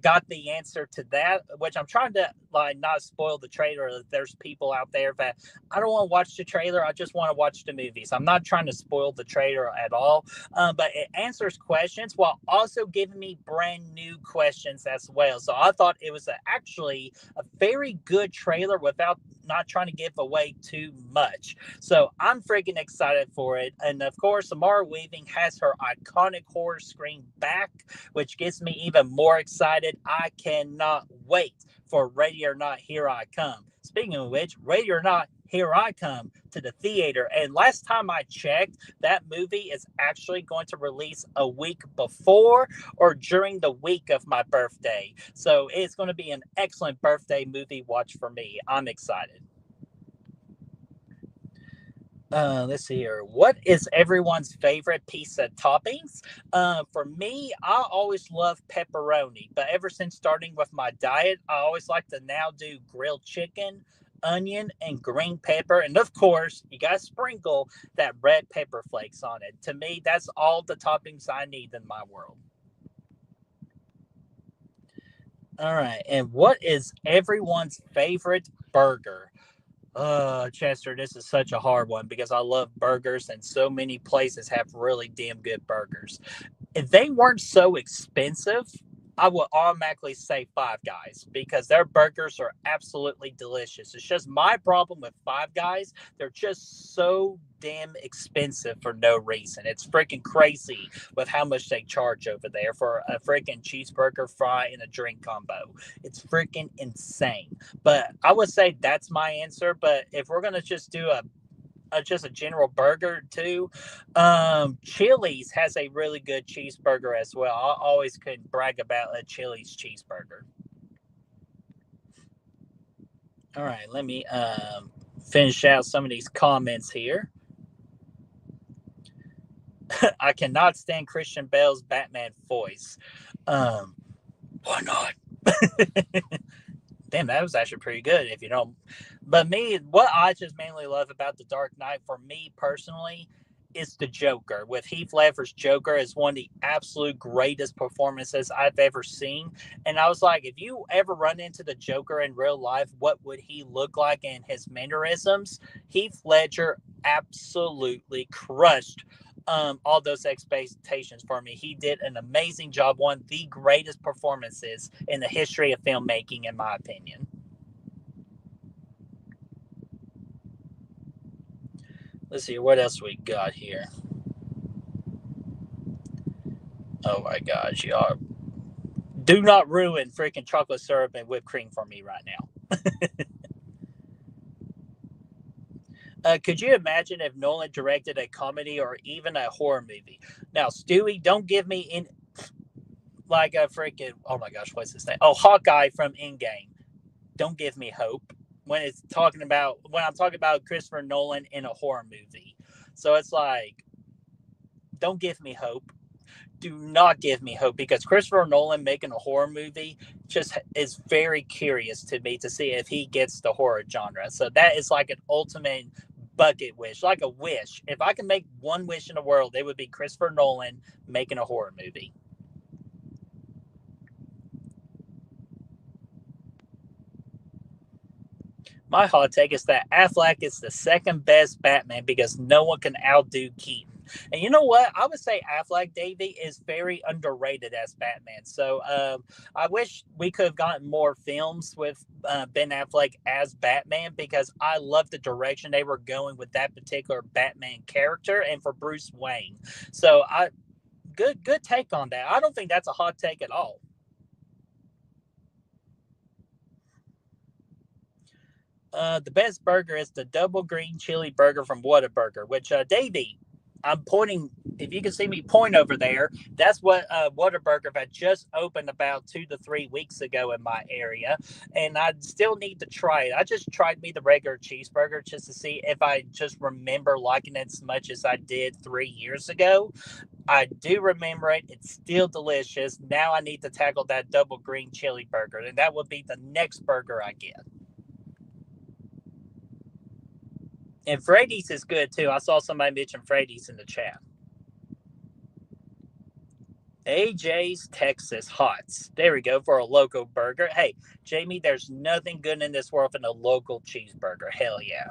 Got the answer to that, which I'm trying to like not spoil the trailer. There's people out there that I don't want to watch the trailer. I just want to watch the movies. I'm not trying to spoil the trailer at all, but it answers questions while also giving me brand new questions as well. So I thought it was actually a very good trailer without not trying to give away too much. So I'm freaking excited for it. And of course, Samara Weaving has her iconic horror scream back, which gets me even more excited. I cannot wait for Ready or Not, Here I Come. Speaking of which, Ready or Not, Here I Come to the theater. And last time I checked, that movie is actually going to release a week before or during the week of my birthday. So it's going to be an excellent birthday movie watch for me. I'm excited. Let's see here. What is everyone's favorite pizza toppings? For me, I always love pepperoni, but ever since starting with my diet, I always like to now do grilled chicken, onion, and green pepper. And of course, you got to sprinkle that red pepper flakes on it. To me, that's all the toppings I need in my world. All right. And what is everyone's favorite burger? Chester, this is such a hard one because I love burgers and so many places have really damn good burgers. If they weren't so expensive, I would automatically say Five Guys because their burgers are absolutely delicious. It's just my problem with Five Guys. They're just so damn expensive for no reason. It's freaking crazy with how much they charge over there for a freaking cheeseburger, fry, and a drink combo. It's freaking insane. But I would say that's my answer. But if we're going to just do just a general burger too. Chili's has a really good cheeseburger as well. I always could brag about a Chili's cheeseburger. All right, let me finish out some of these comments here. I cannot stand Christian Bale's Batman voice. Um, why not? Damn, that was actually pretty good. If you don't, but me, what I just mainly love about the Dark Knight, for me personally, is the Joker. With Heath Ledger's Joker is one of the absolute greatest performances I've ever seen. And I was like, if you ever run into the Joker in real life, what would he look like in his mannerisms? Heath Ledger absolutely crushed all those expectations for me. He did an amazing job, one of the greatest performances in the history of filmmaking, in my opinion. Let's see what else we got here. Oh my gosh, y'all. Do not ruin freaking chocolate syrup and whipped cream for me right now. Could you imagine if Nolan directed a comedy or even a horror movie? Now, Stewie, don't give me in like a freaking, oh my gosh, what's his name? Oh, Hawkeye from Endgame. Don't give me hope when it's talking about when I'm talking about Christopher Nolan in a horror movie. So it's like, don't give me hope. Do not give me hope, because Christopher Nolan making a horror movie just is very curious to me to see if he gets the horror genre. So that is like an ultimate bucket wish, like a wish. If I can make one wish in the world, it would be Christopher Nolan making a horror movie. My hot take is that Affleck is the second best Batman because no one can outdo Keaton. And you know what? I would say Affleck, Davey, is very underrated as Batman. So I wish we could have gotten more films with Ben Affleck as Batman, because I love the direction they were going with that particular Batman character and for Bruce Wayne. So good take on that. I don't think that's a hot take at all. The best burger is the double green chili burger from Whataburger, which Davey, I'm pointing. If you can see me point over there, that's what Whataburger had just opened about 2 to 3 weeks ago in my area, and I still need to try it. I just tried me the regular cheeseburger just to see if I just remember liking it as much as I did 3 years ago. I do remember it. It's still delicious. Now I need to tackle that double green chili burger, and that would be the next burger I get. And Freddy's is good too. I saw somebody mention Freddy's in the chat. AJ's Texas Hots. There we go for a local burger. Hey, Jamie, there's nothing good in this world than a local cheeseburger. Hell yeah.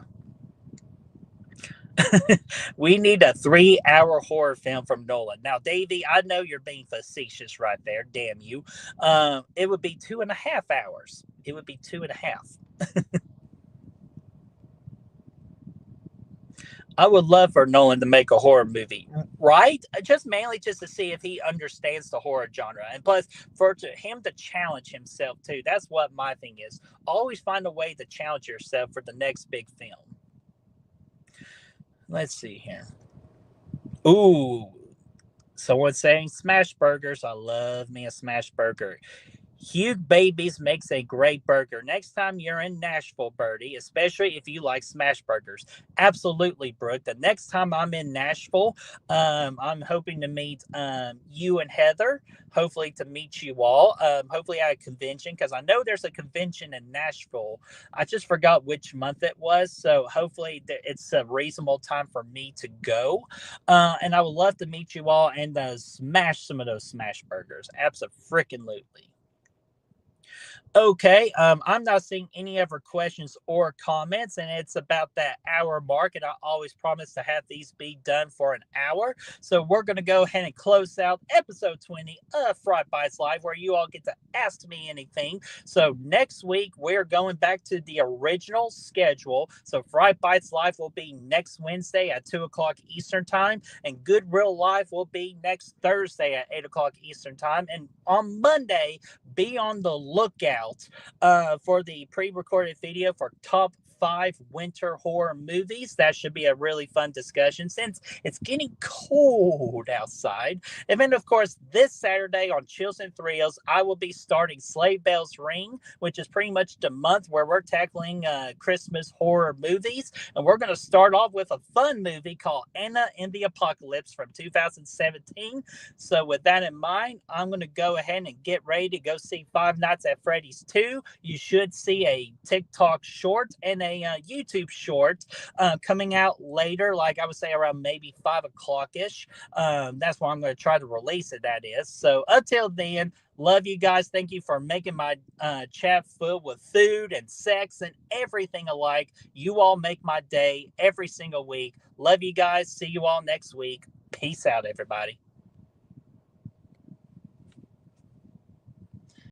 We need a 3 hour horror film from Nolan. Now, Davey, I know you're being facetious right there. Damn you. It would be 2.5 hours. It would be two and a half. I would love for Nolan to make a horror movie, right? Just mainly just to see if he understands the horror genre, and plus him to challenge himself too. That's what my thing is. Always find a way to challenge yourself for the next big film. Let's see here. Ooh, someone's saying smash burgers. I love me a smash burger. Hugh Babies makes a great burger. Next time you're in Nashville, Birdie, especially if you like smash burgers. Absolutely, Brooke. The next time I'm in Nashville, I'm hoping to meet you and Heather. Hopefully, to meet you all. Hopefully, at a convention, because I know there's a convention in Nashville. I just forgot which month it was. So, hopefully, it's a reasonable time for me to go. And I would love to meet you all and smash some of those smash burgers. Absolutely. Okay, I'm not seeing any other questions or comments, and it's about that hour mark, and I always promise to have these be done for an hour. So we're going to go ahead and close out episode 20 of Fright Bites Live, where you all get to ask me anything. So next week, we're going back to the original schedule. So Fright Bites Live will be next Wednesday at 2 o'clock Eastern Time, and Good Real Live will be next Thursday at 8 o'clock Eastern Time. And on Monday, be on the lookout for the pre-recorded video for top 5 winter horror movies. That should be a really fun discussion since it's getting cold outside. And then, of course, this Saturday on Chills and Thrills, I will be starting Sleigh Bells Ring, which is pretty much the month where we're tackling Christmas horror movies. And we're going to start off with a fun movie called Anna and the Apocalypse from 2017. So, with that in mind, I'm going to go ahead and get ready to go see Five Nights at Freddy's 2. You should see a TikTok short and a YouTube short coming out later, like I would say around maybe 5 o'clock ish. That's why I'm going to try to release it, that is. So until then, love you guys. Thank you for making my chat full with food and sex and everything alike. You all make my day every single week. Love you guys. See you all next week. Peace out, everybody.